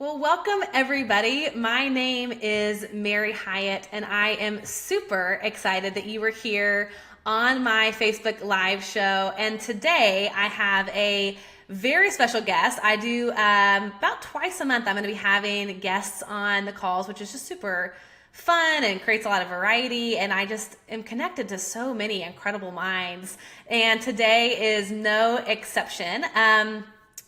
Well, welcome everybody. My name is Mary Hyatt, and I am super excited that you were here on my Facebook Live show. And today I have a very special guest. I do about twice a month. I'm going to be having guests on the calls, which is just super fun and creates a lot of variety. And I just am connected to so many incredible minds. And today is no exception.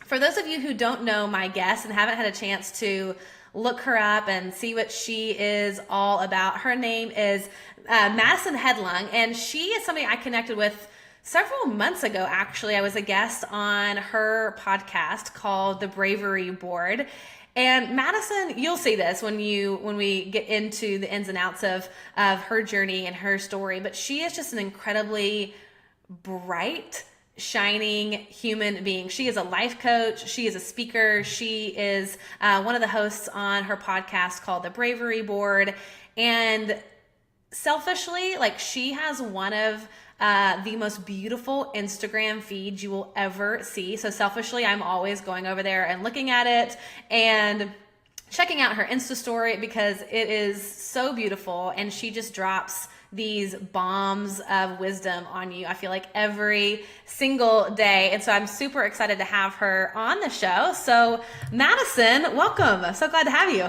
For those of you who don't know my guest and haven't had a chance to look her up and see what she is all about, her name is Madison Hedlund, and she is somebody I connected with several months ago. Actually, I was a guest on her podcast called The Bravery Board. And Madison, you'll see this when we get into the ins and outs of her journey and her story, but she is just an incredibly bright, shining human being. She is a life coach. She is a speaker. She is one of the hosts on her podcast called The Bravery Board. And selfishly, like, she has one of the most beautiful Instagram feeds you will ever see. So selfishly, I'm always going over there and looking at it and checking out her Insta story because it is so beautiful. And she just drops these bombs of wisdom on you, I feel like, every single day. And so I'm super excited to have her on the show. So Madison, welcome. I'm so glad to have you.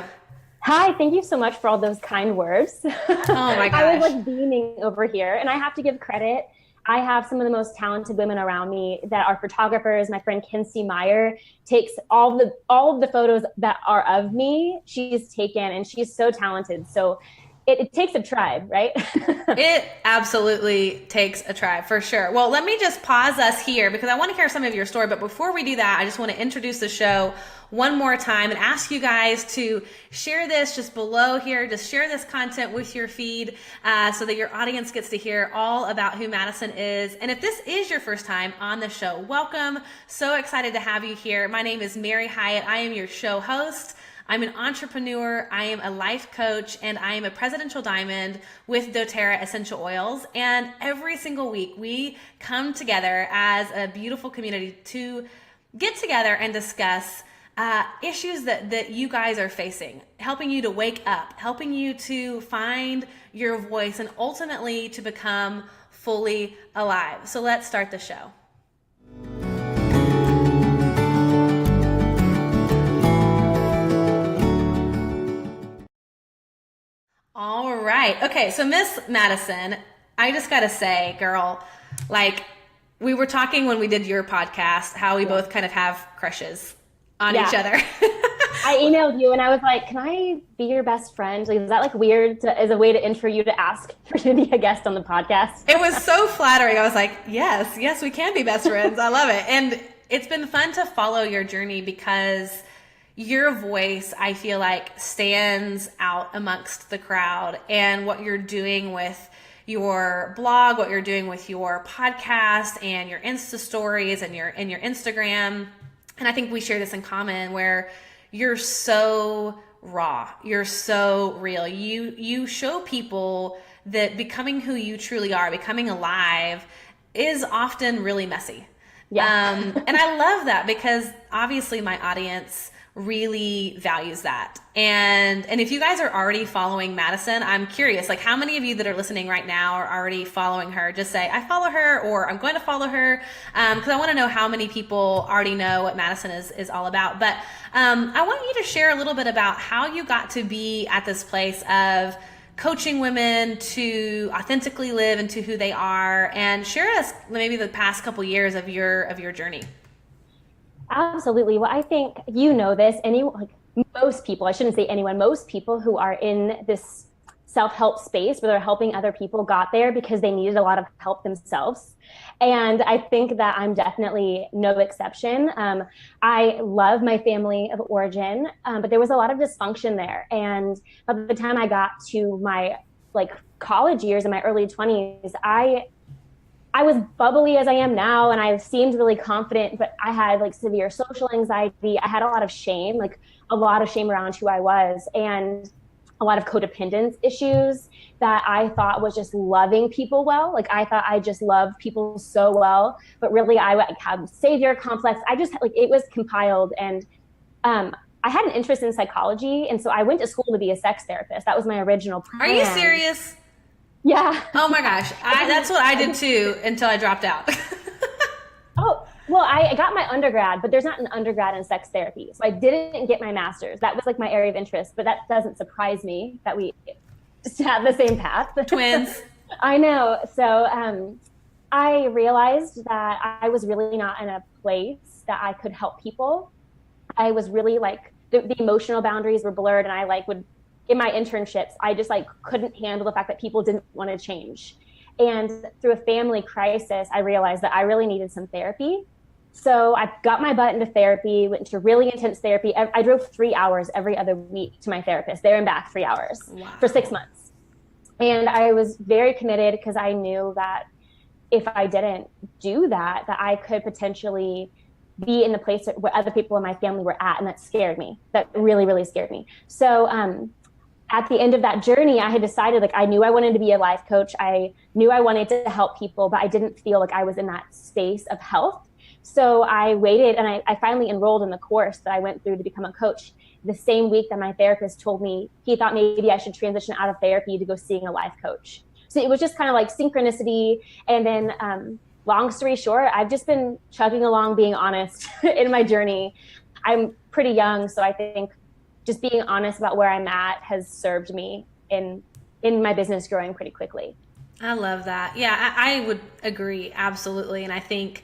Hi, thank you so much for all those kind words. Oh my gosh. I was like beaming over here, and I have to give credit. I have some of the most talented women around me that are photographers. My friend Kinsey Meyer takes all of the photos that are of me. She's taken, and she's so talented. So it takes a tribe, right? It absolutely takes a tribe, for sure. Well, let me just pause us here because I want to hear some of your story. But before we do that, I just want to introduce the show one more time and ask you guys to share this just below here. Just share this content with your feed so that your audience gets to hear all about who Madison is. And if this is your first time on the show, welcome. So excited to have you here. My name is Mary Hyatt. I am your show host. I'm an entrepreneur, I am a life coach, and I am a presidential diamond with doTERRA Essential Oils. And every single week we come together as a beautiful community to get together and discuss issues that you guys are facing, helping you to wake up, helping you to find your voice, and ultimately to become fully alive. So let's start the show. All right. Okay. So Miss Madison, I just got to say, girl, like, we were talking when we did your podcast, how we both kind of have crushes on each other. I emailed you and I was like, can I be your best friend? Like, is that like weird as a way to intro you to ask for to be a guest on the podcast? It was so flattering. I was like, yes, we can be best friends. I love it. And it's been fun to follow your journey because your voice, I feel like, stands out amongst the crowd, and what you're doing with your blog, what you're doing with your podcast and your Insta stories and your Instagram. And I think we share this in common where you're so raw, you're so real. You show people that becoming who you truly are, becoming alive, is often really messy. Yeah. And I love that because obviously my audience really values that. And if you guys are already following Madison, I'm curious, like, how many of you that are listening right now are already following her? Just say, I follow her, or I'm going to follow her. Cause I want to know how many people already know what Madison is all about. But I want you to share a little bit about how you got to be at this place of coaching women to authentically live into who they are, and share us maybe the past couple years of your journey. Absolutely. Well, I think you know this. Most people, I shouldn't say anyone, most people who are in this self-help space where they're helping other people got there because they needed a lot of help themselves. And I think that I'm definitely no exception. I love my family of origin, but there was a lot of dysfunction there. And by the time I got to my college years in my early 20s, I was bubbly as I am now, and I seemed really confident, but I had severe social anxiety. I had a lot of shame around who I was, and a lot of codependence issues that I thought was just loving people well. I thought I just loved people so well, but really I had savior complex. I just it was compiled, and I had an interest in psychology. And so I went to school to be a sex therapist. That was my original plan. Are you serious? Yeah. Oh my gosh. That's what I did too until I dropped out. Oh, well, I got my undergrad, but there's not an undergrad in sex therapy. So I didn't get my master's. That was like my area of interest, but that doesn't surprise me that we just have the same path. Twins. I know. So I realized that I was really not in a place that I could help people. I was really like, the emotional boundaries were blurred, and I like would, in my internships, I just like couldn't handle the fact that people didn't want to change. And through a family crisis, I realized that I really needed some therapy. So I got my butt into therapy, went into really intense therapy. I drove 3 hours every other week to my therapist, there and back 3 hours for 6 months. And I was very committed because I knew that if I didn't do that, that I could potentially be in the place where other people in my family were at. And that scared me. That really, really scared me. So at the end of that journey, I had decided, like, I knew I wanted to be a life coach. I knew I wanted to help people, but I didn't feel like I was in that space of health. So I waited, and I finally enrolled in the course that I went through to become a coach the same week that my therapist told me he thought maybe I should transition out of therapy to go seeing a life coach. So it was just kind of like synchronicity. And then long story short, I've just been chugging along, being honest in my journey. I'm pretty young, so I think just being honest about where I'm at has served me in my business growing pretty quickly. I love that. Yeah, I would agree. Absolutely. And I think,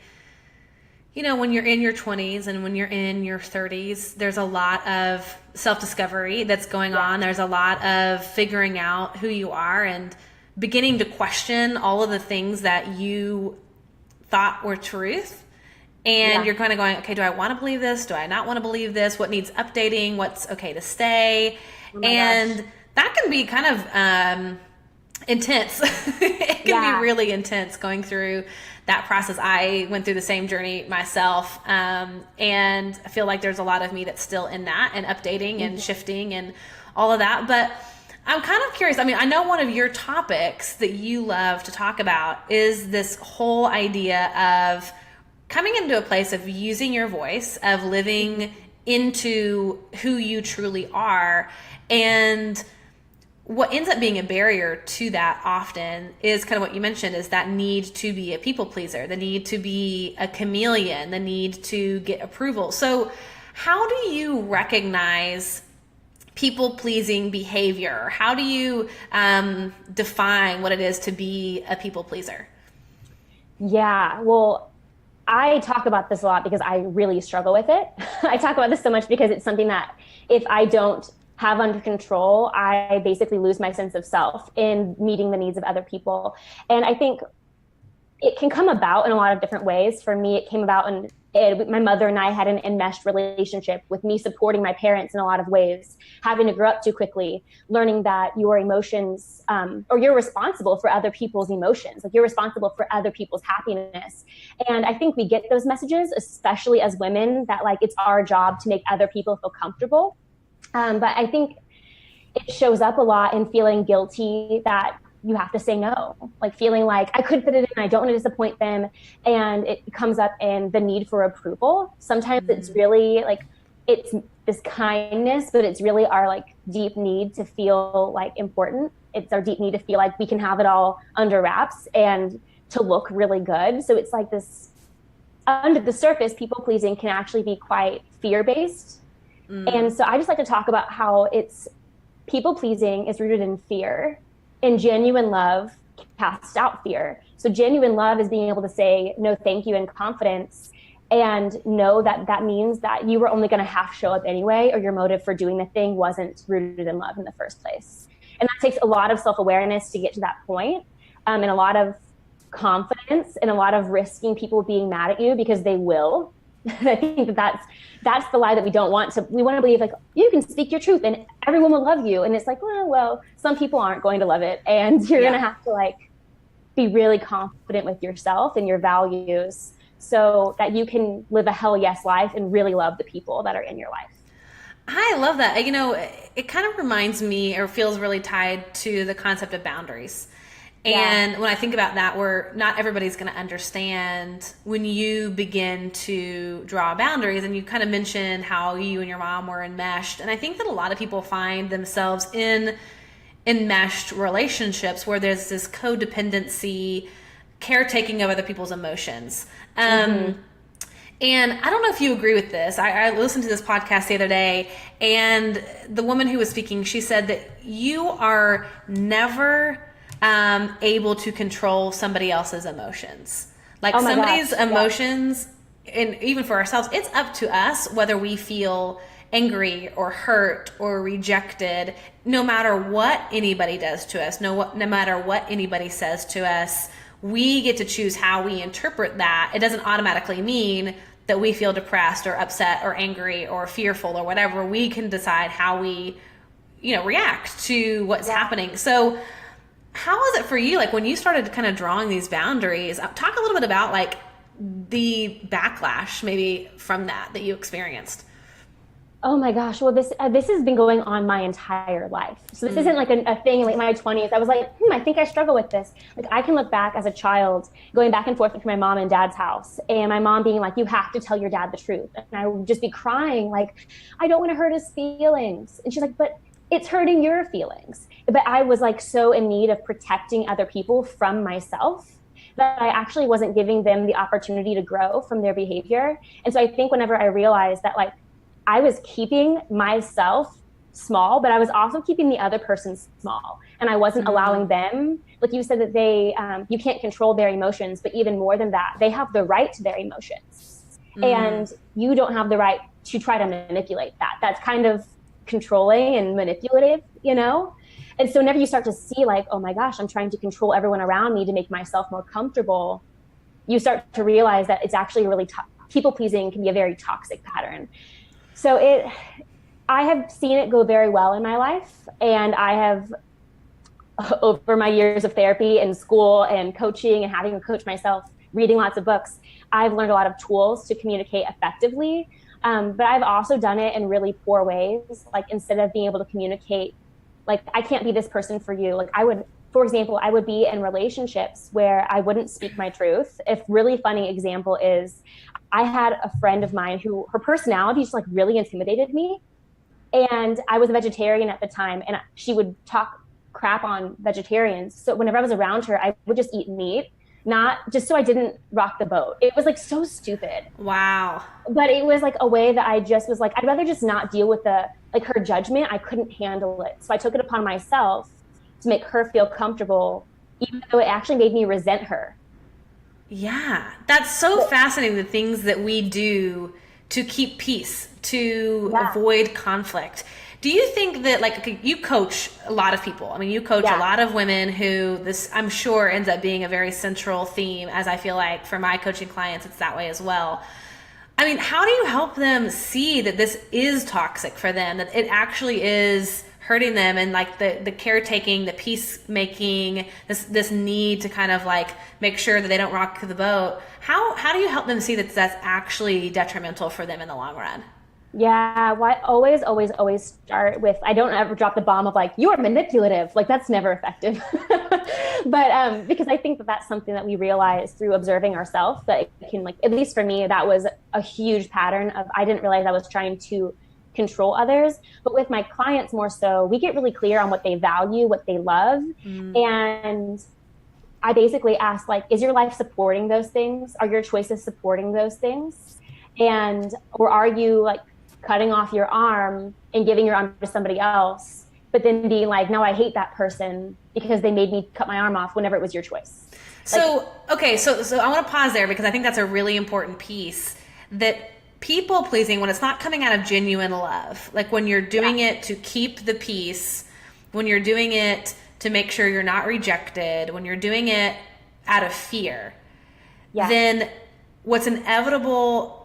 you know, when you're in your 20s and when you're in your 30s, there's a lot of self-discovery that's going on. There's a lot of figuring out who you are and beginning to question all of the things that you thought were truth. And you're kind of going, okay, do I want to believe this? Do I not want to believe this? What needs updating? What's okay to stay? And that can be kind of intense. It can be really intense going through that process. I went through the same journey myself. And I feel like there's a lot of me that's still in that and updating and shifting and all of that. But I'm kind of curious. I mean, I know one of your topics that you love to talk about is this whole idea of coming into a place of using your voice, of living into who you truly are. And what ends up being a barrier to that often is kind of what you mentioned, is that need to be a people pleaser, the need to be a chameleon, the need to get approval. So how do you recognize people pleasing behavior? How do you define what it is to be a people pleaser? Yeah, well, I talk about this a lot because I really struggle with it. I talk about this so much because it's something that if I don't have under control, I basically lose my sense of self in meeting the needs of other people. And I think it can come about in a lot of different ways. For me, it came about in my mother and I had an enmeshed relationship with me supporting my parents in a lot of ways, having to grow up too quickly, learning that your emotions, or you're responsible for other people's emotions, like you're responsible for other people's happiness. And I think we get those messages, especially as women, that like it's our job to make other people feel comfortable. But I think it shows up a lot in feeling guilty that you have to say no, like feeling like I could fit it in, I don't want to disappoint them. And it comes up in the need for approval. Sometimes it's really like, it's this kindness, but it's really our like deep need to feel like important. It's our deep need to feel like we can have it all under wraps and to look really good. So it's like this, under the surface, people pleasing can actually be quite fear-based. And so I just like to talk about how it's people pleasing is rooted in fear, and genuine love casts out fear. So genuine love is being able to say no thank you in confidence and know that that means that you were only going to half show up anyway, or your motive for doing the thing wasn't rooted in love in the first place. And that takes a lot of self-awareness to get to that point, and a lot of confidence and a lot of risking people being mad at you, because they will. I think that's the lie that we don't want to. We want to believe like you can speak your truth and everyone will love you. And it's like, well, some people aren't going to love it. And you're going to have to like be really confident with yourself and your values so that you can live a hell yes life and really love the people that are in your life. I love that. You know, it kind of reminds me or feels really tied to the concept of boundaries. And when I think about that, where not everybody's going to understand when you begin to draw boundaries, and you kind of mentioned how you and your mom were enmeshed. And I think that a lot of people find themselves in enmeshed relationships where there's this codependency, caretaking of other people's emotions. And I don't know if you agree with this. I listened to this podcast the other day, and the woman who was speaking, she said that you are never able to control somebody else's emotions. Like somebody's emotions, and even for ourselves, it's up to us whether we feel angry or hurt or rejected, no matter what anybody does to us, no matter what anybody says to us. We get to choose how we interpret that. It doesn't automatically mean that we feel depressed or upset or angry or fearful or whatever. We can decide how we, react to what's happening. So how is it for you? Like when you started kind of drawing these boundaries, talk a little bit about like the backlash maybe from that you experienced. Oh my gosh. Well, this has been going on my entire life. So this isn't like a thing in like my 20s. I was like, I think I struggle with this. Like I can look back as a child going back and forth between my mom and dad's house, and my mom being like, you have to tell your dad the truth. And I would just be crying like, I don't want to hurt his feelings. And she's like, but it's hurting your feelings. But I was like so in need of protecting other people from myself that I actually wasn't giving them the opportunity to grow from their behavior. And so I think whenever I realized that like I was keeping myself small, but I was also keeping the other person small. And I wasn't allowing them, like you said, that they, you can't control their emotions, but even more than that, they have the right to their emotions. And you don't have the right to try to manipulate that. That's kind of controlling and manipulative, And so whenever you start to see like, oh my gosh, I'm trying to control everyone around me to make myself more comfortable, you start to realize that it's actually really people pleasing can be a very toxic pattern. So I have seen it go very well in my life, and I have, over my years of therapy and school and coaching and having a coach myself, reading lots of books, I've learned a lot of tools to communicate effectively. But I've also done it in really poor ways. Like instead of being able to communicate, like I can't be this person for you. Like for example, I would be in relationships where I wouldn't speak my truth. A really funny example is I had a friend of mine who her personality just like really intimidated me. And I was a vegetarian at the time, and she would talk crap on vegetarians. So whenever I was around her, I would just eat meat, not just so I didn't rock the boat. It was like so stupid. Wow. But it was like a way that I just was like, I'd rather just not deal with her judgment. I couldn't handle it. So I took it upon myself to make her feel comfortable, even though it actually made me resent her. Yeah, that's so fascinating, the things that we do to keep peace, to avoid conflict. Do you think that, like, you coach a lot of people? I mean, you coach a lot of women who this, I'm sure, ends up being a very central theme, as I feel like for my coaching clients, it's that way as well. I mean, how do you help them see that this is toxic for them, that it actually is hurting them, and like the caretaking, the peacemaking, this need to kind of like make sure that they don't rock the boat? How do you help them see that that's actually detrimental for them in the long run? Yeah, well, I always start with, I don't ever drop the bomb of like, you're manipulative. Like that's never effective. But because I think that that's something that we realize through observing ourselves, that it can, like, at least for me, that was a huge pattern of, I didn't realize I was trying to control others. But with my clients more so, we get really clear on what they value, what they love. And I basically ask, like, is your life supporting those things? Are your choices supporting those things? Or are you like cutting off your arm and giving your arm to somebody else, but then being like, no, I hate that person because they made me cut my arm off whenever it was your choice. So I want to pause there, because I think that's a really important piece, that people pleasing, when it's not coming out of genuine love, like when you're doing it to keep the peace, when you're doing it to make sure you're not rejected, when you're doing it out of fear, then what's inevitable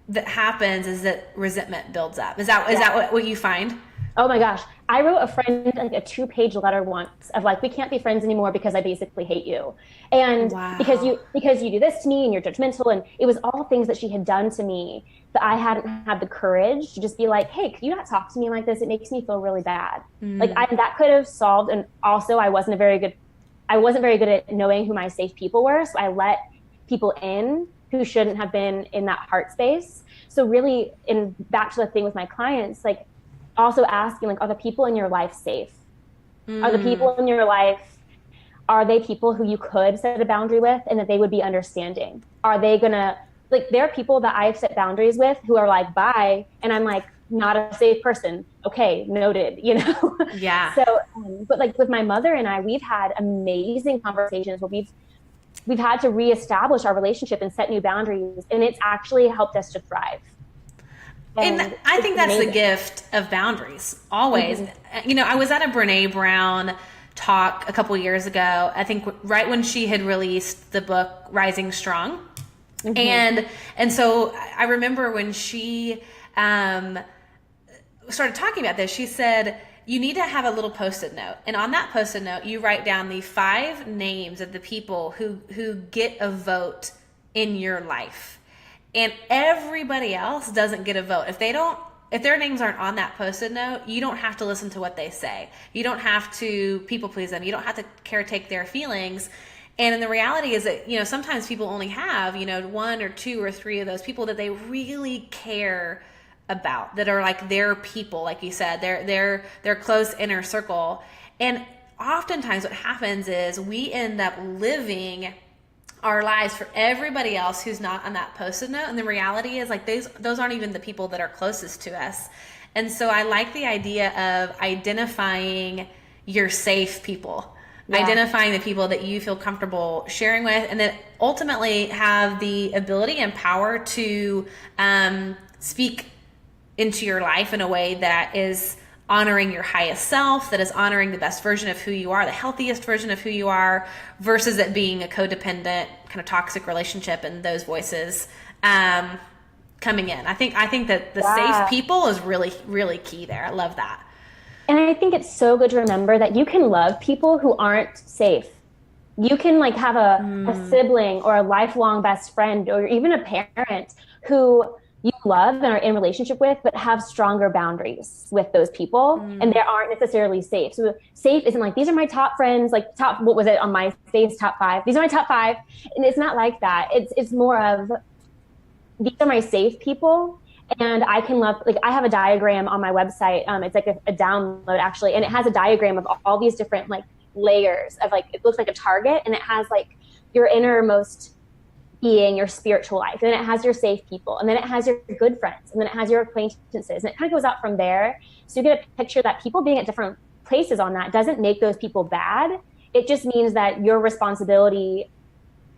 that happens is that resentment builds up. Is that what you find? Oh my gosh. I wrote a friend like a 2-page letter once of like, we can't be friends anymore because I basically hate you. And because you do this to me and you're judgmental. And it was all things that she had done to me that I hadn't had the courage to just be like, hey, could you not talk to me like this? It makes me feel really bad. Like that could have solved. And also I wasn't a very good I wasn't very good at knowing who my safe people were. So I let people in who shouldn't have been in that heart space. So really, in back to the thing with my clients, like also asking, like, are the people in your life safe? Are the people in your life, are they people who you could set a boundary with and that they would be understanding? Are they gonna, like, there are people that I've set boundaries with who are like, bye. And I'm like, not a safe person. Okay, noted, you know? Yeah. So, but like with my mother and I, we've had amazing conversations where we've had to reestablish our relationship and set new boundaries. And it's actually helped us to thrive. And I think that's the gift of boundaries, always. You know, I was at a Brene Brown talk a couple years ago, I think right when she had released the book Rising Strong. And so I remember when she started talking about this, she said, you need to have a little Post-it note. And on that Post-it note, you write down the 5 names of the people who get a vote in your life. And everybody else doesn't get a vote. If their names aren't on that Post-it note, you don't have to listen to what they say. You don't have to people please them. You don't have to caretake their feelings. And the reality is that, you know, sometimes people only have, you know, 1 or 2 or 3 of those people that they really care about, that are like their people, like you said, their close inner circle. And oftentimes what happens is we end up living our lives for everybody else who's not on that Post-it note. And the reality is, like, those aren't even the people that are closest to us. And so I like the idea of identifying your safe people, identifying the people that you feel comfortable sharing with, and that ultimately have the ability and power to speak into your life in a way that is honoring your highest self, that is honoring the best version of who you are, the healthiest version of who you are, versus it being a codependent kind of toxic relationship and those voices coming in. I think that the safe people is really, really key there. I love that. And I think it's so good to remember that you can love people who aren't safe. You can like have a sibling or a lifelong best friend or even a parent who you love and are in relationship with, but have stronger boundaries with those people, and they aren't necessarily safe. So safe isn't like, these are my top friends, like top, what was it on MySpace, top 5. These are my top 5. And it's not like that. It's more of, these are my safe people. And I can love, like, I have a diagram on my website. It's like a download actually. And it has a diagram of all these different like layers of, like, it looks like a target, and it has like your innermost being, your spiritual life, and then it has your safe people, and then it has your good friends, and then it has your acquaintances, and it kind of goes out from there. So you get a picture that people being at different places on that doesn't make those people bad. It just means that your responsibility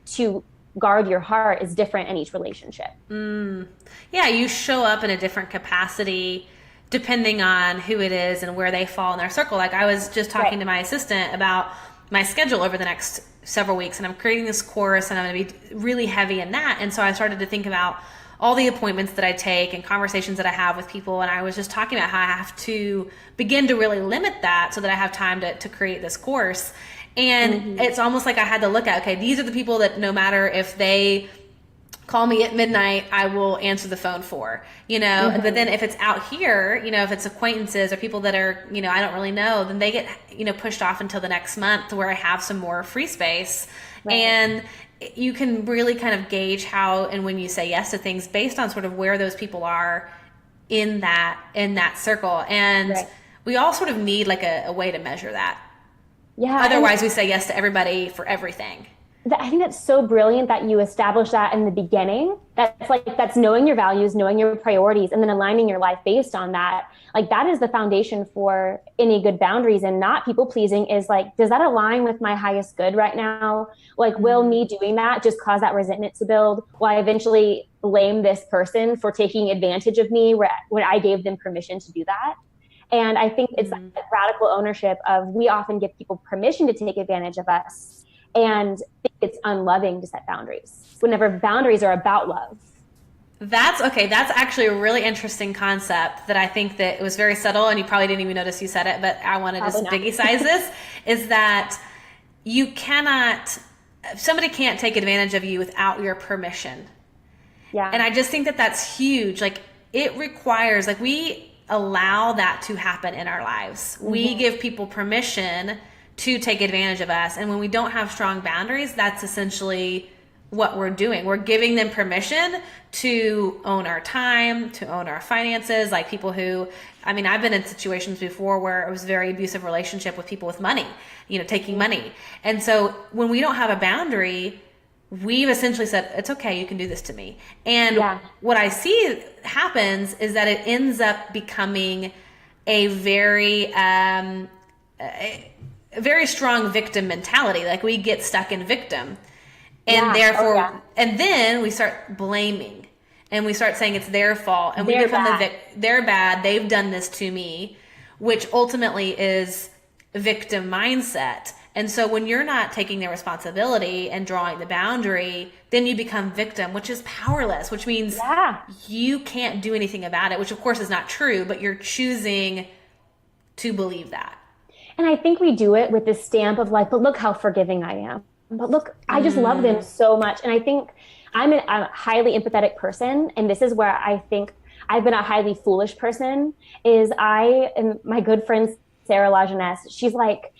to guard your heart is different in each relationship. Yeah, you show up in a different capacity depending on who it is and where they fall in their circle. Like, I was just talking to my assistant about my schedule over the next several weeks, and I'm creating this course, and I'm going to be really heavy in that. And so I started to think about all the appointments that I take and conversations that I have with people. And I was just talking about how I have to begin to really limit that so that I have time to create this course. And it's almost like I had to look at, okay, these are the people that no matter if they call me at midnight, I will answer the phone for, you know. But then if it's out here, you know, if it's acquaintances or people that are, you know, I don't really know, then they get, you know, pushed off until the next month where I have some more free space. And you can really kind of gauge how and when you say yes to things based on sort of where those people are in that circle. And we all sort of need like a way to measure that. Otherwise we say yes to everybody for everything. I think that's so brilliant that you establish that in the beginning. That's knowing your values, knowing your priorities, and then aligning your life based on that. Like, that is the foundation for any good boundaries. And not people pleasing is like, does that align with my highest good right now? Like, will me doing that just cause that resentment to build? Will I eventually blame this person for taking advantage of me when I gave them permission to do that? And I think it's that radical ownership of, we often give people permission to take advantage of us. And it's unloving to set boundaries whenever boundaries are about love. That's actually a really interesting concept that I think that it was very subtle, and you probably didn't even notice you said it, but I want to just biggie size this, is that somebody can't take advantage of you without your permission. And I just think that that's huge. Like, it requires, like, we allow that to happen in our lives. We give people permission to take advantage of us. And when we don't have strong boundaries, that's essentially what we're doing. We're giving them permission to own our time, to own our finances. Like people who, I mean, I've been in situations before where it was a very abusive relationship with people with money, taking money. And so when we don't have a boundary, we've essentially said, it's okay, you can do this to me. And what I see happens is that it ends up becoming a very strong victim mentality. Like we get stuck in victim. And therefore, and then we start blaming and we start saying it's their fault and we become they're bad. They've done this to me, which ultimately is victim mindset. And so when you're not taking the responsibility and drawing the boundary, then you become victim, which is powerless, which means you can't do anything about it, which of course is not true, but you're choosing to believe that. And I think we do it with this stamp of like, but look how forgiving I am. But look, I just love them so much. And I think I'm a highly empathetic person. And this is where I think I've been a highly foolish person is my good friend, Sarah Lajeunesse, she's like,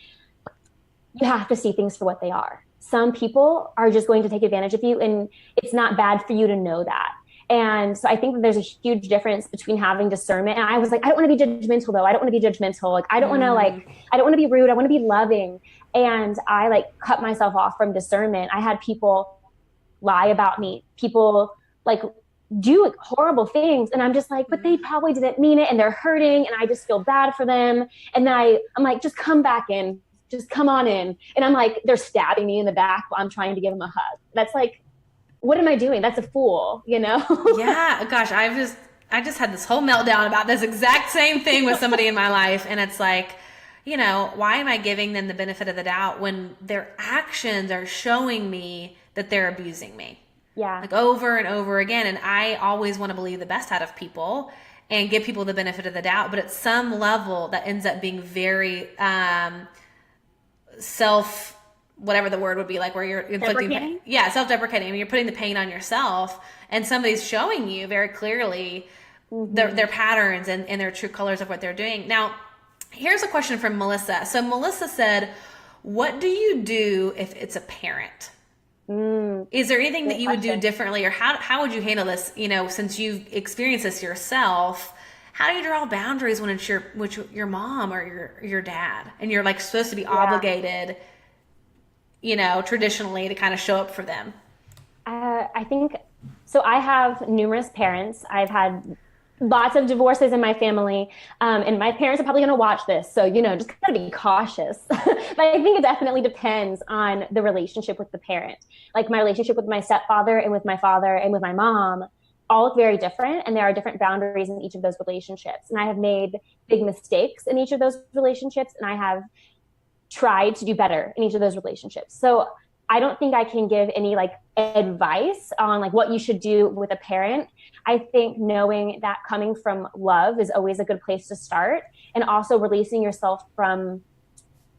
you have to see things for what they are. Some people are just going to take advantage of you and it's not bad for you to know that. And so I think that there's a huge difference between having discernment. And I was like, I don't want to be judgmental though. I don't want to be judgmental. Like, I don't want to I don't want to be rude. I want to be loving. And I cut myself off from discernment. I had people lie about me. People do horrible things. And I'm just like, but they probably didn't mean it and they're hurting. And I just feel bad for them. And then I'm like, just come back in, just come on in. And I'm like, they're stabbing me in the back while I'm trying to give them a hug. That's like, what am I doing? That's a fool, Yeah. Gosh, I just had this whole meltdown about this exact same thing with somebody in my life. And it's like, why am I giving them the benefit of the doubt when their actions are showing me that they're abusing me? Yeah. Over and over again. And I always want to believe the best out of people and give people the benefit of the doubt. But at some level that ends up being very whatever the word would be, like where you're inflicting pain. Yeah, self-deprecating. I mean, you're putting the pain on yourself and somebody's showing you very clearly their patterns and their true colors of what they're doing. Now, here's a question from Melissa. So Melissa said, what do you do if it's a parent? Is there anything that you would do differently, or how would you handle this, since you've experienced this yourself? How do you draw boundaries when it's your mom or your dad and you're supposed to be obligated, traditionally to kind of show up for them? I think, so I have numerous parents. I've had lots of divorces in my family. And my parents are probably going to watch this. So, just gotta be cautious. But I think it definitely depends on the relationship with the parent. Like my relationship with my stepfather and with my father and with my mom all look very different. And there are different boundaries in each of those relationships. And I have made big mistakes in each of those relationships. And I have tried to do better in each of those relationships. So I don't think I can give any advice on what you should do with a parent. I think knowing that coming from love is always a good place to start, and also releasing yourself from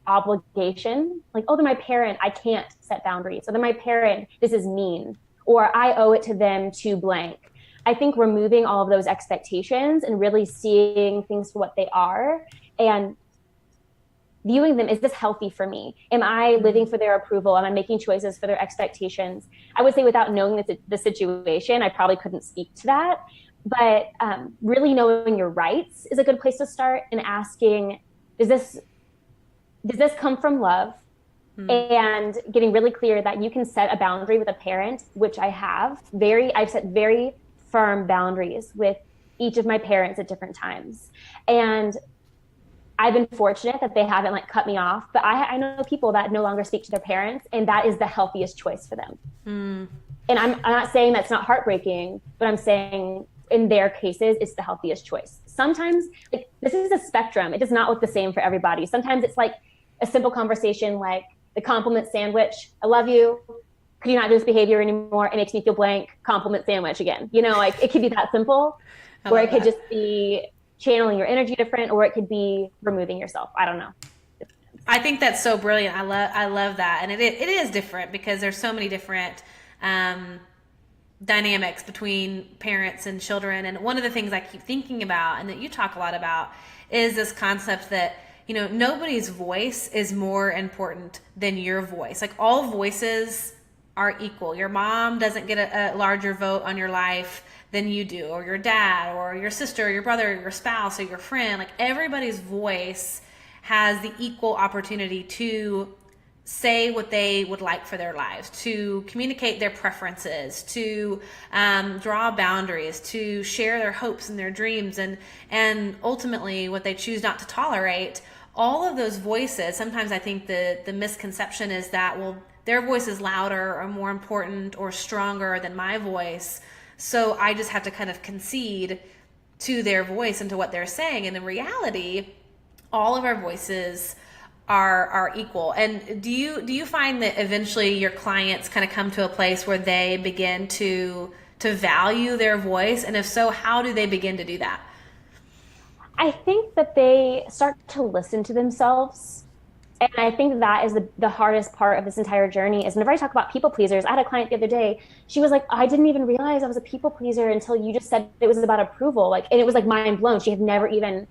obligation. Oh, they're my parent, I can't set boundaries. Or they're my parent, this is mean. Or I owe it to them to blank. I think removing all of those expectations and really seeing things for what they are and viewing them, is this healthy for me? Am I living for their approval? Am I making choices for their expectations? I would say without knowing the situation, I probably couldn't speak to that. But really knowing your rights is a good place to start, and asking, does this come from love? And getting really clear that you can set a boundary with a parent, which I have. I've set very firm boundaries with each of my parents at different times. And I've been fortunate that they haven't cut me off, but I know people that no longer speak to their parents, and that is the healthiest choice for them. And I'm not saying that's not heartbreaking, but I'm saying in their cases, it's the healthiest choice. Sometimes this is a spectrum. It does not look the same for everybody. Sometimes it's a simple conversation, like the compliment sandwich. I love you. Could you not do this behavior anymore? It makes me feel blank. Compliment sandwich again. It could be that simple, or it could just be channeling your energy different, or it could be removing yourself. I don't know. I think that's so brilliant. I love that. And it is different because there's so many different dynamics between parents and children. And one of the things I keep thinking about, and that you talk a lot about, is this concept that nobody's voice is more important than your voice. Like, all voices are equal. Your mom doesn't get a larger vote on your life than you do, or your dad, or your sister, or your brother, or your spouse, or your friend. Like, everybody's voice has the equal opportunity to say what they would like for their lives, to communicate their preferences, to draw boundaries, to share their hopes and their dreams, and ultimately what they choose not to tolerate. All of those voices, sometimes I think the misconception is that, well, their voice is louder or more important or stronger than my voice, so I just have to kind of concede to their voice and to what they're saying. And in reality, all of our voices are equal. And do you find that eventually your clients kind of come to a place where they begin to value their voice? And if so, how do they begin to do that? I think that they start to listen to themselves. And I think that is the hardest part of this entire journey. Is whenever I talk about people pleasers, I had a client the other day, she was like, I didn't even realize I was a people pleaser until you just said it was about approval. And it was like mind blown. She had never even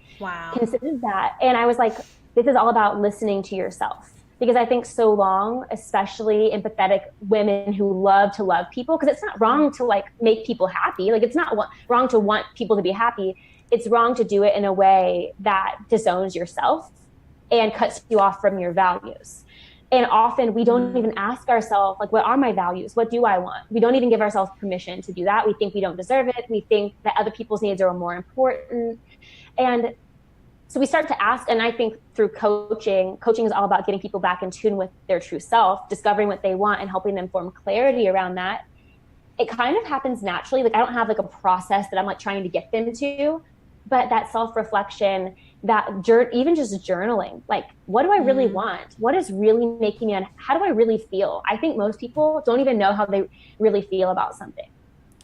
considered that. And I was like, this is all about listening to yourself. Because I think so long, especially empathetic women who love to love people, because it's not wrong to make people happy. It's not wrong to want people to be happy. It's wrong to do it in a way that disowns yourself and cuts you off from your values. And often we don't even ask ourselves, what are my values? What do I want? We don't even give ourselves permission to do that. We think we don't deserve it. We think that other people's needs are more important. And so we start to ask, and I think through coaching is all about getting people back in tune with their true self, discovering what they want and helping them form clarity around that. It kind of happens naturally. I don't have a process that I'm trying to get them to, but that self-reflection, that even just journaling, what do I really want? What is really making me, how do I really feel? I think most people don't even know how they really feel about something.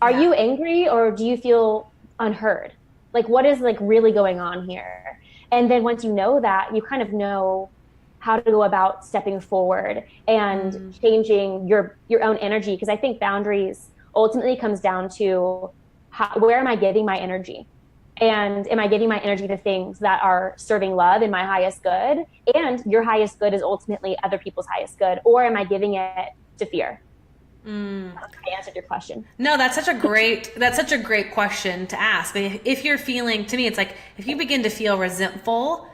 Are you angry, or do you feel unheard? What is really going on here? And then once you know that, you kind of know how to go about stepping forward and changing your own energy. Because I think boundaries ultimately comes down to where am I giving my energy? And am I giving my energy to things that are serving love and my highest good? And your highest good is ultimately other people's highest good. Or am I giving it to fear? I answered your question. No, that's such a great question to ask. If you're feeling, to me, it's if you begin to feel resentful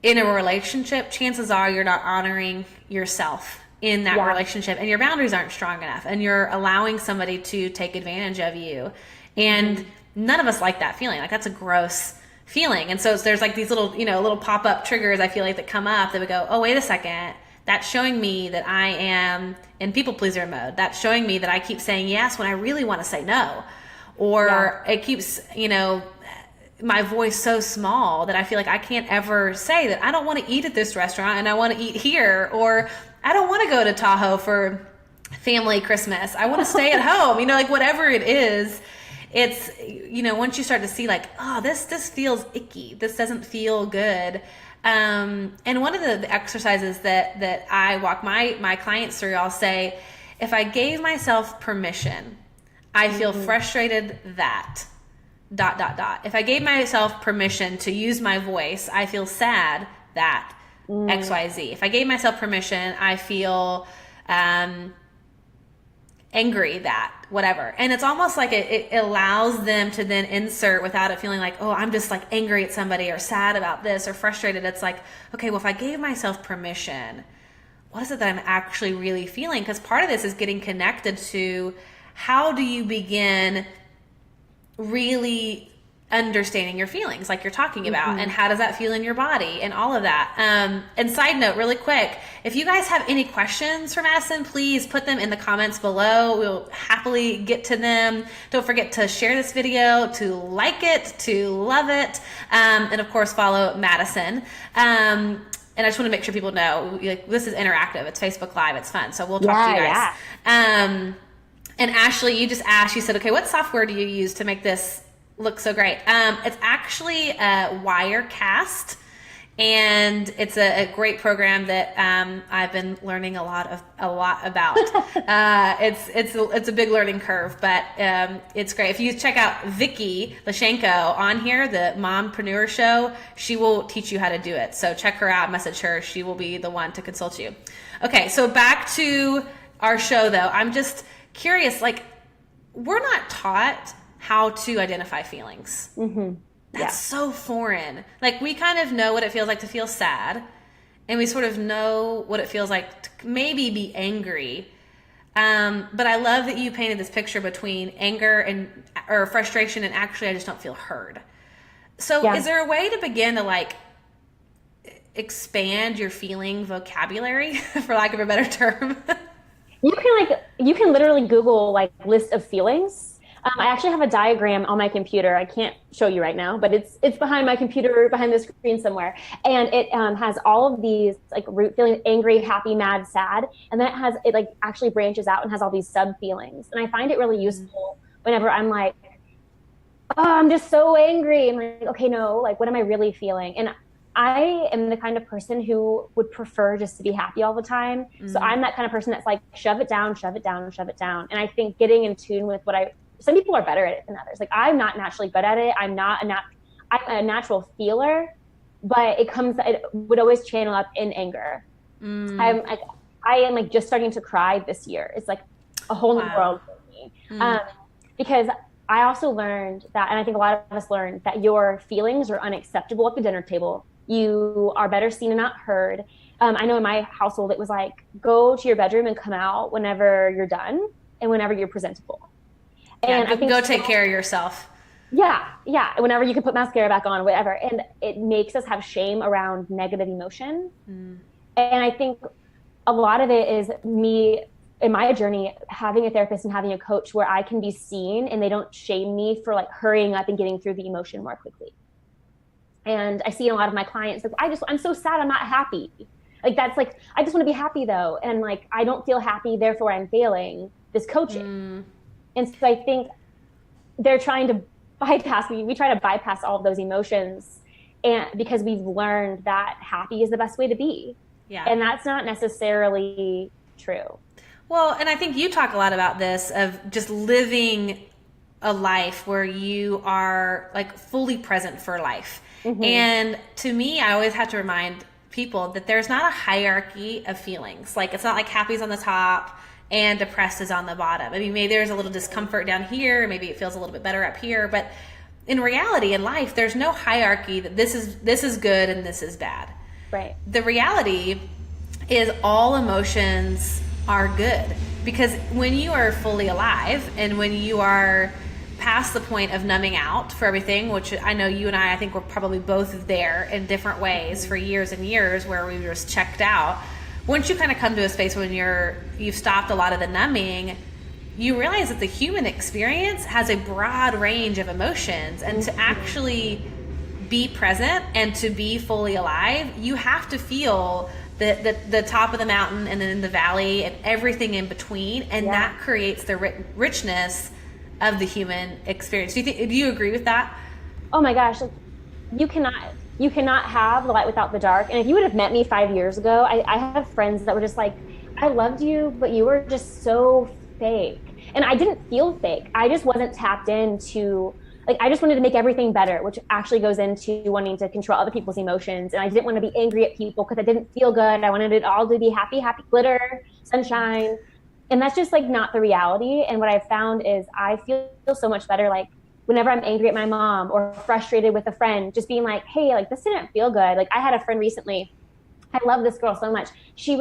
in a relationship, chances are you're not honoring yourself in that relationship, and your boundaries aren't strong enough, and you're allowing somebody to take advantage of you. And none of us like that feeling. That's a gross feeling. And so there's these little pop-up triggers, I feel that come up that would go, oh, wait a second. That's showing me that I am in people pleaser mode. That's showing me that I keep saying yes when I really want to say no. Or it keeps, my voice so small that I feel I can't ever say that I don't want to eat at this restaurant and I want to eat here. Or I don't want to go to Tahoe for family Christmas. I want to stay at home, whatever it is. It's, once you start to see oh, this feels icky. This doesn't feel good. And one of the exercises that I walk my clients through, I'll say, if I gave myself permission, I feel frustrated that ... If I gave myself permission to use my voice, I feel sad that XYZ. If I gave myself permission, I feel angry that whatever. And it's almost it allows them to then insert without it feeling oh, I'm just angry at somebody or sad about this or frustrated. It's okay, well, if I gave myself permission, what is it that I'm actually really feeling? Because part of this is getting connected to how do you begin really understanding your feelings you're talking about, and how does that feel in your body and all of that. And side note, really quick, if you guys have any questions for Madison, please put them in the comments below. We'll happily get to them. Don't forget to share this video, to like it, to love it, and of course follow Madison. And I just want to make sure people know this is interactive. It's Facebook Live. It's fun. So we'll talk to you guys. And Ashley, you just asked, you said, okay, what software do you use to make this look so great? It's actually Wirecast. and it's a great program that I've been learning a lot about. It's a big learning curve, but it's great. If you check out Vicky Lashenko on here, the Mompreneur Show, she will teach you how to do it. So check her out, message her. She will be the one to consult you. Okay, so back to our show, though. I'm just curious, like, we're not taught how to identify feelings. Mm-hmm. That's so foreign. Like, we kind of know what it feels like to feel sad, and we sort of know what it feels like to maybe be angry. But I love that you painted this picture between anger or frustration and actually I just don't feel heard. So is there a way to begin to like expand your feeling vocabulary, for lack of a better term? You can literally Google like list of feelings. I actually have a diagram on my computer. I can't show you right now, but it's behind my computer, behind the screen somewhere. And it has all of these like root feelings: angry, happy, mad, sad. And then it like actually branches out and has all these sub feelings. And I find it really useful whenever I'm like, oh, I'm just so angry. I'm like, okay, no, like, what am I really feeling? And I am the kind of person who would prefer just to be happy all the time. Mm-hmm. So I'm that kind of person that's like, shove it down, shove it down, shove it down. And I think getting in tune with some people are better at it than others. Like, I'm not naturally good at it. I'm a natural feeler, but it would always channel up in anger. I am like just starting to cry this year. It's like a whole new world for me. Because I also learned that, and I think a lot of us learned, that your feelings are unacceptable at the dinner table. You are better seen and not heard. I know in my household, it was like, go to your bedroom and come out whenever you're done and whenever you're presentable. And I think go take care of yourself. Yeah. Whenever you can put mascara back on, whatever. And it makes us have shame around negative emotion. And I think a lot of it is me, in my journey, having a therapist and having a coach where I can be seen and they don't shame me for like hurrying up and getting through the emotion more quickly. And I see in a lot of my clients, like, I'm so sad, I'm not happy. Like, that's like, I just want to be happy though. And like, I don't feel happy, therefore I'm failing this coaching. And so I think they're trying to bypass me. We try to bypass all of those emotions, and because we've learned that happy is the best way to be. Yeah. And that's not necessarily true. Well, and I think you talk a lot about this, of just living a life where you are like fully present for life. Mm-hmm. And to me, I always have to remind people that there's not a hierarchy of feelings. Like, it's not like happy's on the top and depressed is on the bottom. I mean, maybe there's a little discomfort down here, maybe it feels a little bit better up here, but in reality, in life, there's no hierarchy that this is good and this is bad. Right. The reality is all emotions are good, because when you are fully alive and when you are past the point of numbing out for everything, which I know you and I think we're probably both there in different ways for years and years, where we were just checked out. Once you kind of come to a space when you've stopped a lot of the numbing, you realize that the human experience has a broad range of emotions, and to actually be present and to be fully alive, you have to feel the top of the mountain and then the valley and everything in between, and that creates the richness of the human experience. Do you agree with that? Oh my gosh, like, you cannot have the light without the dark. And if you would have met me 5 years ago, I have friends that were just like, I loved you, but you were just so fake. And I didn't feel fake. I just wasn't tapped into, like, I just wanted to make everything better, which actually goes into wanting to control other people's emotions. And I didn't want to be angry at people because I didn't feel good. I wanted it all to be happy, glitter, sunshine. And that's just like not the reality. And what I've found is I feel so much better, like, whenever I'm angry at my mom or frustrated with a friend, just being like, hey, like, this didn't feel good. Like, I had a friend recently, I love this girl so much. She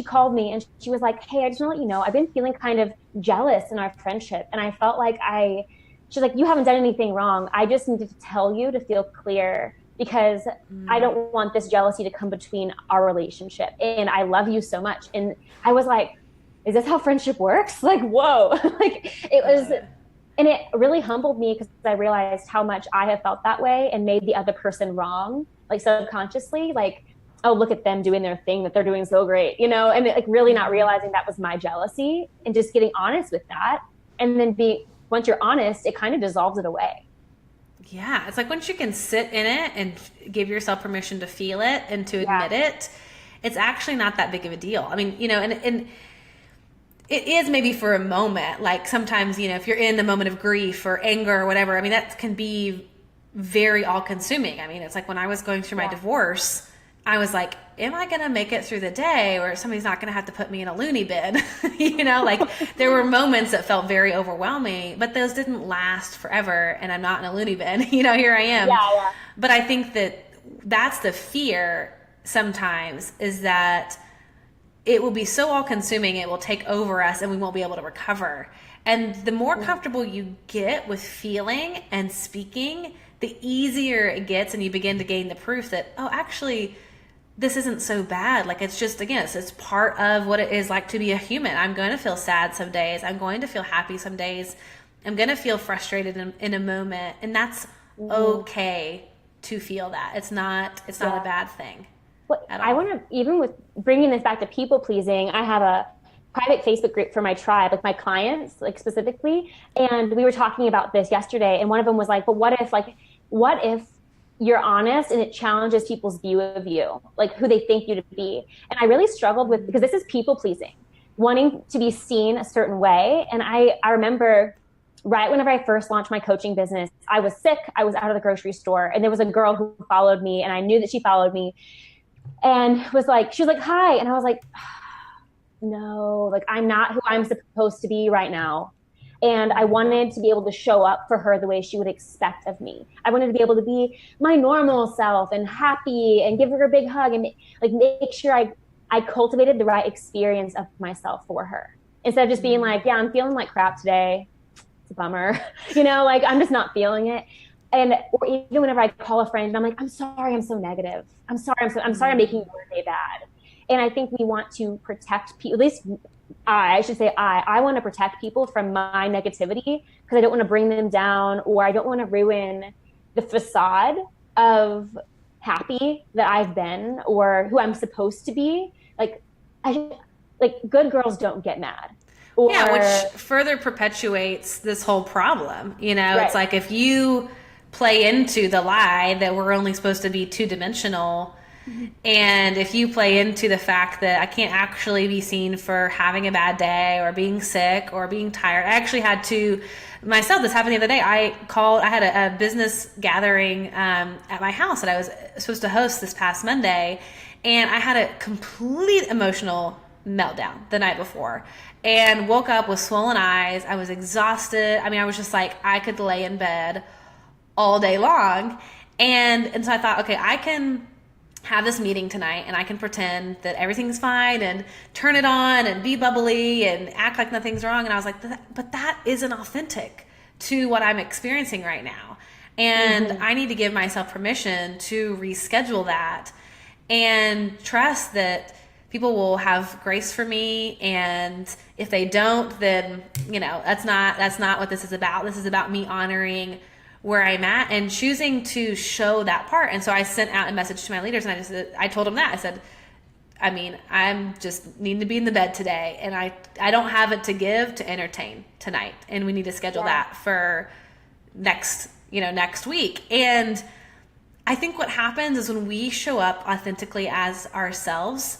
called me and she was like, hey, I just want to let you know, I've been feeling kind of jealous in our friendship. And I felt like she's like, you haven't done anything wrong. I just needed to tell you to feel clear, because I don't want this jealousy to come between our relationship. And I love you so much. And I was like, is this how friendship works? Like, whoa. Like, it was, and it really humbled me, because I realized how much I have felt that way and made the other person wrong, like subconsciously, like, oh, look at them doing their thing, that they're doing so great, you know, and like really not realizing that was my jealousy, and just getting honest with that. And then once you're honest, it kind of dissolves it away. Yeah, it's like once you can sit in it and give yourself permission to feel it and to Yeah. admit it, it's actually not that big of a deal. I mean, and it is maybe for a moment. Like sometimes, if you're in the moment of grief or anger or whatever, I mean, that can be very all consuming. I mean, it's like when I was going through my divorce, I was like, am I going to make it through the day, or somebody's not going to have to put me in a loony bin? Like there were moments that felt very overwhelming, but those didn't last forever. And I'm not in a loony bin, here I am. Yeah. But I think that's the fear sometimes, is that it will be so all consuming, it will take over us and we won't be able to recover. And the more comfortable you get with feeling and speaking, the easier it gets, and you begin to gain the proof that, oh, actually, this isn't so bad. Like, it's just, again, it's part of what it is like to be a human. I'm going to feel sad some days. I'm going to feel happy some days. I'm going to feel frustrated in a moment. And that's okay to feel that. It's not a bad thing. Well, I want to, even with bringing this back to people pleasing, I have a private Facebook group for my tribe, like my clients, like specifically. And we were talking about this yesterday. And one of them was like, but what if you're honest and it challenges people's view of you, like who they think you to be? And I really struggled with, because this is people pleasing, wanting to be seen a certain way. And I remember right whenever I first launched my coaching business, I was sick. I was out of the grocery store, and there was a girl who followed me, and I knew that she followed me, and she was like, hi. And I was like, no, like I'm not who I'm supposed to be right now. And I wanted to be able to show up for her the way she would expect of me. I wanted to be able to be my normal self and happy and give her a big hug and like make sure I cultivated the right experience of myself for her. Instead of just being like, yeah, I'm feeling like crap today. It's a bummer. Like I'm just not feeling it. And or even whenever I call a friend and I'm like, I'm sorry, I'm so negative. I'm sorry, I'm making your day bad. And I think we want to protect people, at least I should say I want to protect people from my negativity, because I don't want to bring them down, or I don't want to ruin the facade of happy that I've been or who I'm supposed to be. Like good girls don't get mad. Which further perpetuates this whole problem. Right. It's like if you play into the lie that we're only supposed to be two-dimensional, and if you play into the fact that I can't actually be seen for having a bad day or being sick or being tired. I actually had to myself, this happened the other day. I had a business gathering at my house that I was supposed to host this past Monday, and I had a complete emotional meltdown the night before and woke up with swollen eyes. I was exhausted. I mean, I was just like, I could lay in bed all day long. And so I thought, okay, I can have this meeting tonight and I can pretend that everything's fine and turn it on and be bubbly and act like nothing's wrong. And I was like, but that isn't authentic to what I'm experiencing right now. And I need to give myself permission to reschedule that and trust that people will have grace for me. And if they don't, then, that's not what this is about. This is about me honoring where I'm at and choosing to show that part. And so I sent out a message to my leaders, and I told them that. I said, I'm just needing to be in the bed today, and I don't have it to give to entertain tonight, and we need to schedule that for next week. And I think what happens is when we show up authentically as ourselves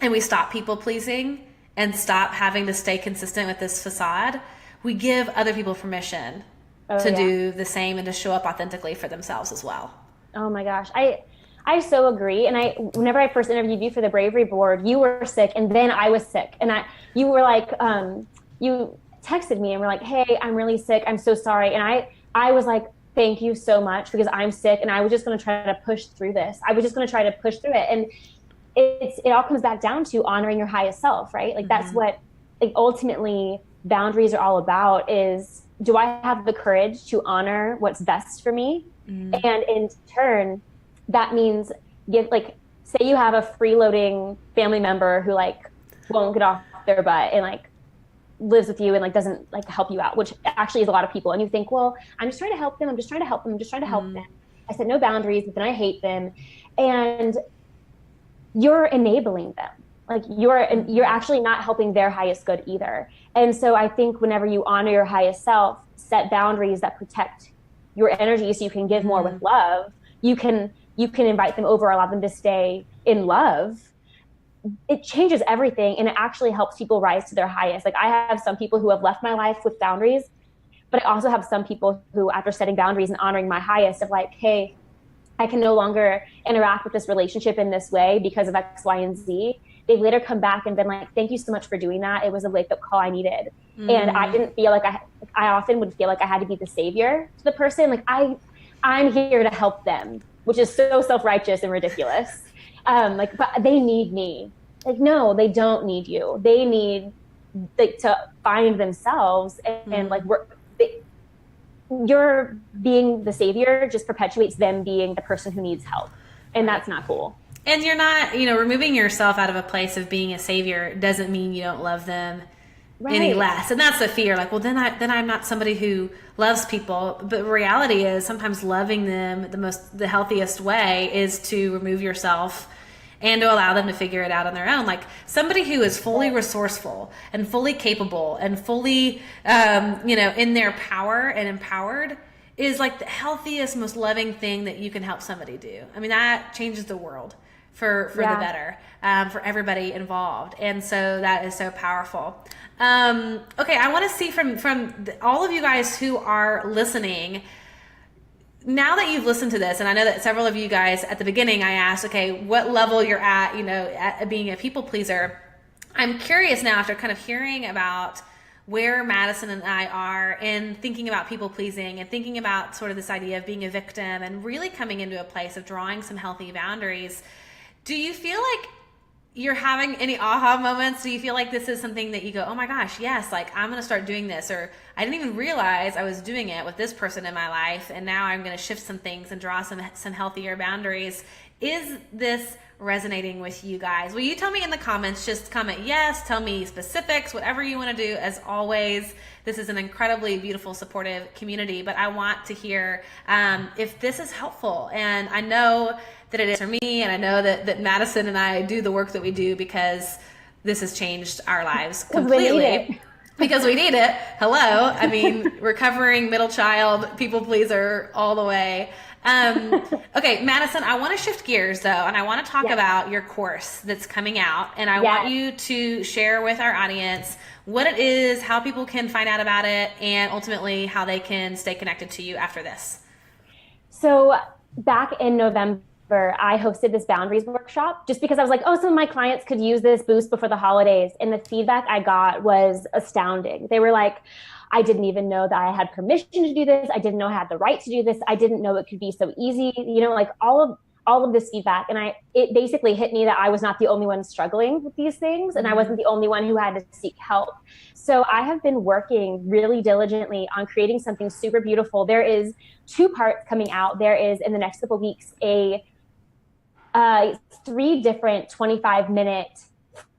and we stop people pleasing and stop having to stay consistent with this facade, we give other people permission to do the same and to show up authentically for themselves as well. Oh my gosh. I so agree. And whenever I first interviewed you for the Bravery Board, you were sick and then I was sick. And you were like, you texted me and were like, hey, I'm really sick. I'm so sorry. And I was like, thank you so much, because I'm sick and I was just going to try to push through this. I was just going to try to push through it. And it all comes back down to honoring your highest self, right? Like that's what ultimately boundaries are all about, is do I have the courage to honor what's best for me? And in turn, that means say you have a freeloading family member who won't get off their butt and lives with you and doesn't help you out, which actually is a lot of people. And you think, well, I'm just trying to help them. I'm just trying to help them. I set no boundaries, but then I hate them. And you're enabling them. You're actually not helping their highest good either. And so I think whenever you honor your highest self, set boundaries that protect your energy so you can give more with love, you can invite them over, allow them to stay in love. It changes everything, and it actually helps people rise to their highest. Like, I have some people who have left my life with boundaries, but I also have some people who, after setting boundaries and honoring my highest of like, hey, I can no longer interact with this relationship in this way because of X, Y, and Z. They've later come back and been like, thank you so much for doing that. It was a wake up call I needed. And I didn't feel like I often would feel like I had to be the savior to the person. Like, I'm here to help them, which is so self-righteous and ridiculous. But they need me. Like, no, they don't need you. They need to find themselves, and like, you're being the savior just perpetuates them being the person who needs help. And that's not cool. And you're not, removing yourself out of a place of being a savior doesn't mean you don't love them any less. And that's the fear. Like, well, then I'm not somebody who loves people. But reality is sometimes loving them the healthiest way is to remove yourself and to allow them to figure it out on their own. Like, somebody who is fully resourceful and fully capable and fully, in their power and empowered is like the healthiest, most loving thing that you can help somebody do. I mean, that changes the world for the better, for everybody involved. And so that is so powerful. Okay, I want to see from all of you guys who are listening, now that you've listened to this, and I know that several of you guys at the beginning, I asked, okay, what level you're at, at being a people pleaser. I'm curious now, after kind of hearing about where Madison and I are in thinking about people pleasing and thinking about sort of this idea of being a victim and really coming into a place of drawing some healthy boundaries. Do you feel like you're having any aha moments? Do you feel like this is something that you go, oh my gosh, yes, like I'm going to start doing this, or I didn't even realize I was doing it with this person in my life, and now I'm going to shift some things and draw some healthier boundaries? Is this resonating with you guys? Will you tell me in the comments? Just comment yes, tell me specifics, whatever you want to do. As always, this is an incredibly beautiful, supportive community, but I want to hear if this is helpful. And I know that it is for me, and I know that Madison and I do the work that we do because this has changed our lives completely. Because we need it. Hello. I mean, recovering middle child, people pleaser all the way. Okay, Madison, I want to shift gears though, and I want to talk about your course that's coming out, and I want you to share with our audience what it is, how people can find out about it, and ultimately how they can stay connected to you after this. So back in November, I hosted this boundaries workshop just because I was like, oh, some of my clients could use this boost before the holidays. And the feedback I got was astounding. They were like, I didn't even know that I had permission to do this. I didn't know I had the right to do this. I didn't know it could be so easy, like all of this feedback. And it basically hit me that I was not the only one struggling with these things. And I wasn't the only one who had to seek help. So I have been working really diligently on creating something super beautiful. There is 2 parts coming out. There is, in the next couple of weeks, 3 different 25-minute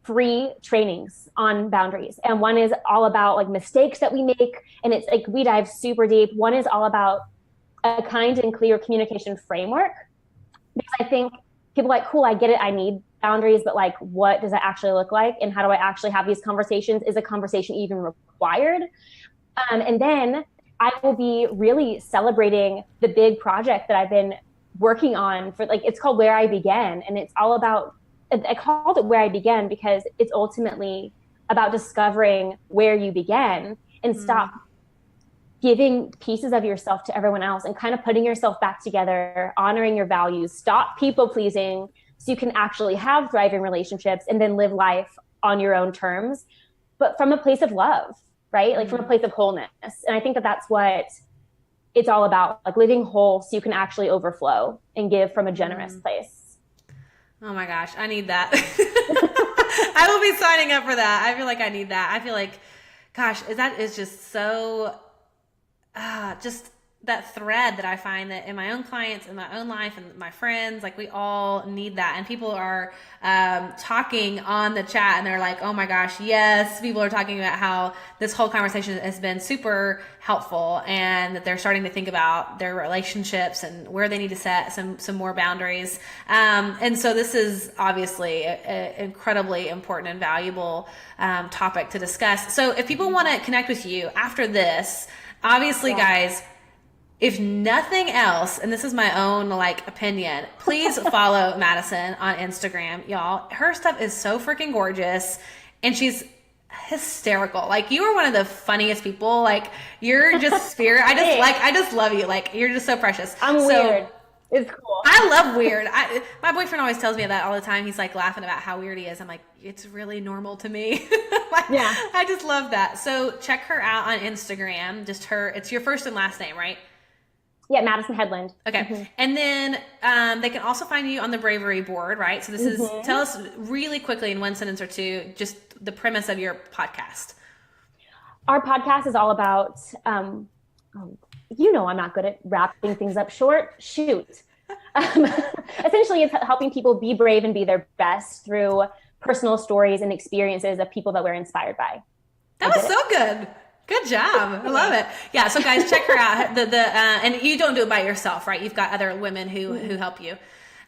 free trainings on boundaries. And one is all about like mistakes that we make. And it's like, we dive super deep. One is all about a kind and clear communication framework. Because I think people are like, cool, I get it. I need boundaries, but like, what does that actually look like? And how do I actually have these conversations? Is a conversation even required? And then I will be really celebrating the big project that I've been working on for, like, it's called Where I Began. And it's all about, I called it Where I Began because it's ultimately about discovering where you began and stop giving pieces of yourself to everyone else and kind of putting yourself back together, honoring your values, stop people pleasing so you can actually have thriving relationships and then live life on your own terms, but from a place of love, right? Like from a place of wholeness. And I think that that's what it's all about, like living whole so you can actually overflow and give from a generous place. Oh my gosh, I need that. I will be signing up for that. I feel like I need that. I feel like, gosh, that is just so, just that thread that I find that in my own clients, in my own life, and my friends, like we all need that. And people are talking on the chat and they're like, oh my gosh, yes. People are talking about how this whole conversation has been super helpful and that they're starting to think about their relationships and where they need to set some more boundaries. And so this is obviously an incredibly important and valuable topic to discuss. So if people want to connect with you after this, obviously, guys, if nothing else, and this is my own like opinion, please follow Madison on Instagram, y'all. Her stuff is so freaking gorgeous, and she's hysterical. Like, you are one of the funniest people. Like, you're just spirit. I just love you. Like, you're just so precious. I'm weird. It's cool. I love weird. My boyfriend always tells me that all the time. He's like laughing about how weird he is. I'm like, it's really normal to me. Like, yeah. I just love that. So check her out on Instagram. It's your first and last name, right? Yeah, Madison Hedlund. Okay. Mm-hmm. And then they can also find you on the Bravery board, right? So this is, tell us really quickly in one sentence or two, just the premise of your podcast. Our podcast is all about, you know, I'm not good at wrapping things up short. Shoot. Essentially, it's helping people be brave and be their best through personal stories and experiences of people that we're inspired by. That was so good. Good job. I love it. Yeah. So guys, check her out. And you don't do it by yourself, right? You've got other women who help you.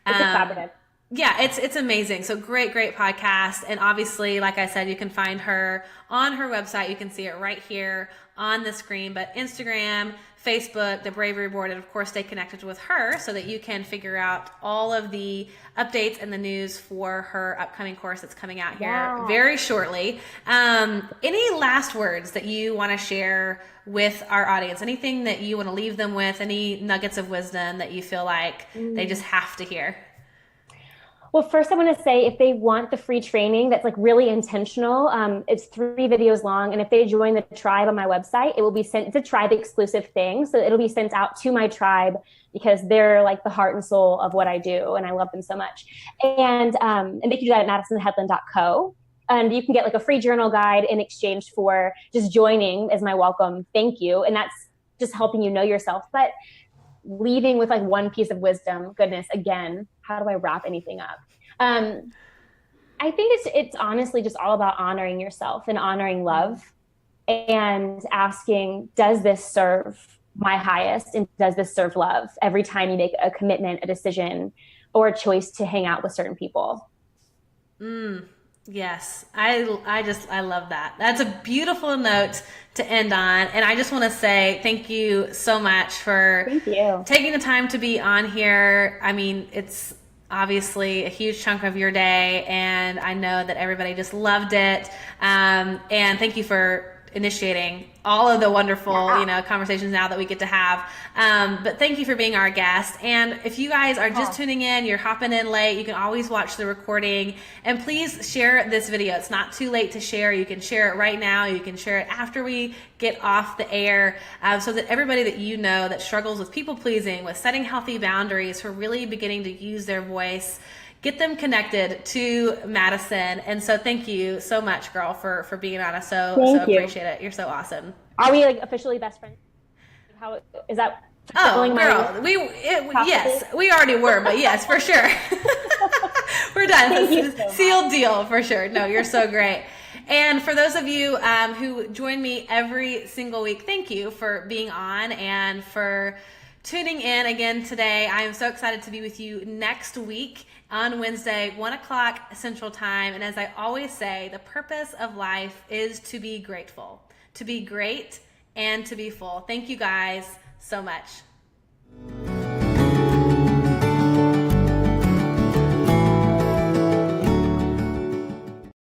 It's a collaborative. Yeah, it's amazing. So great podcast. And obviously, like I said, you can find her on her website. You can see it right here on the screen, but Instagram, Facebook, the Bravery board, and of course stay connected with her so that you can figure out all of the updates and the news for her upcoming course that's coming out here very shortly. Any last words that you want to share with our audience? Anything that you want to leave them with? Any nuggets of wisdom that you feel like they just have to hear? Well, first I want to say, if they want the free training that's like really intentional, it's 3 videos long. And if they join the tribe on my website, it will be sent, it's a tribe exclusive thing. So it'll be sent out to my tribe because they're like the heart and soul of what I do. And I love them so much. And they can do that at madisonhedlund.co. And you can get like a free journal guide in exchange for just joining as my welcome thank you. And that's just helping you know yourself. But leaving with like one piece of wisdom, goodness, again, how do I wrap anything up? I think it's honestly just all about honoring yourself and honoring love and asking, does this serve my highest? And does this serve love every time you make a commitment, a decision, or a choice to hang out with certain people? Yes, I love that. That's a beautiful note to end on. And I just want to say thank you so much for taking the time to be on here. I mean, it's obviously a huge chunk of your day, and I know that everybody just loved it. And thank you for initiating all of the wonderful, conversations now that we get to have. But thank you for being our guest. And if you guys are just tuning in, you're hopping in late, you can always watch the recording, and please share this video. It's not too late to share. You can share it right now. You can share it after we get off the air, so that everybody that you know that struggles with people pleasing, with setting healthy boundaries, for really beginning to use their voice, get them connected to Madison. And so thank you so much, girl, for being on us. So appreciate it. You're so awesome. Are we like officially best friends? How is that? Oh, girl, yes, we already were, but yes, for sure. We're done. Sealed deal for sure. No, you're so great. And for those of you who join me every single week, thank you for being on and for tuning in again today. I am so excited to be with you next week on Wednesday, 1:00 Central Time. And as I always say, the purpose of life is to be grateful, to be great, and to be full. Thank you guys so much.